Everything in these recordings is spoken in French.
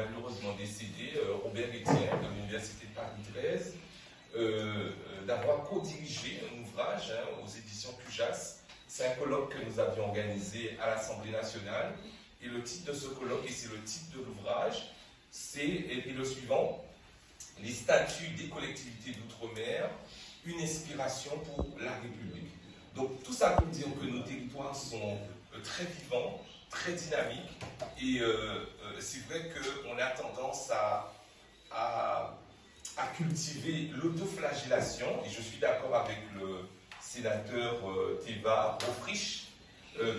malheureusement décédé, Robert Etienne de l'Université de Paris 13, d'avoir co-dirigé un ouvrage aux éditions Cujas. C'est un colloque que nous avions organisé à l'Assemblée nationale. Et le titre de ce colloque, et c'est le titre de l'ouvrage, c'est le suivant: les statuts des collectivités d'outre-mer, une inspiration pour la République. Donc tout ça pour dire que nos territoires sont très vivants, très dynamiques, et c'est vrai qu'on a tendance à cultiver l'autoflagellation, et je suis d'accord avec le sénateur Théva Autriche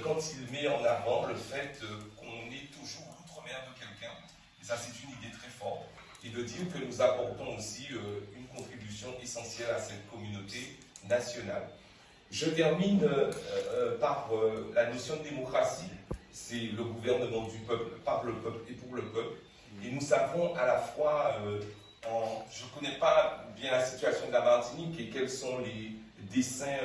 quand il met en avant le fait qu'on est toujours l'outre-mer de quelqu'un, et ça c'est une idée très forte, et de dire que nous apportons aussi une contribution essentielle à cette communauté nationale. Je termine par la notion de démocratie. C'est le gouvernement du peuple, par le peuple et pour le peuple. Et nous savons à la fois, je ne connais pas bien la situation de la Martinique et quels sont les desseins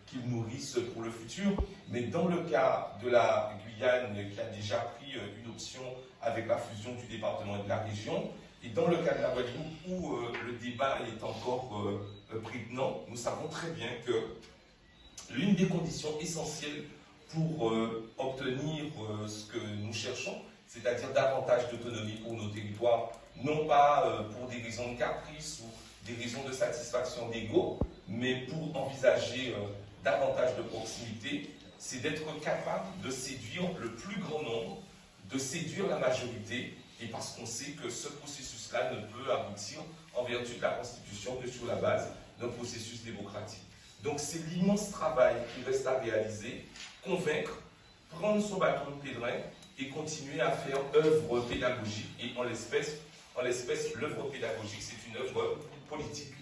qu'ils nourrissent pour le futur, mais dans le cas de la Guyane qui a déjà pris une option avec la fusion du département et de la région, et dans le cas de la Guadeloupe où le débat est encore prégnant, nous savons très bien que l'une des conditions essentielles pour obtenir ce que nous cherchons, c'est-à-dire davantage d'autonomie pour nos territoires, non pas pour des raisons de caprice ou des raisons de satisfaction d'ego, mais pour envisager davantage de proximité, c'est d'être capable de séduire le plus grand nombre, de séduire la majorité, et parce qu'on sait que ce processus-là ne peut aboutir en vertu de la Constitution que sur la base d'un processus démocratique. Donc c'est l'immense travail qui reste à réaliser, convaincre, prendre son bâton de pèlerin et continuer à faire œuvre pédagogique. Et en l'espèce, l'œuvre pédagogique, c'est une œuvre politique.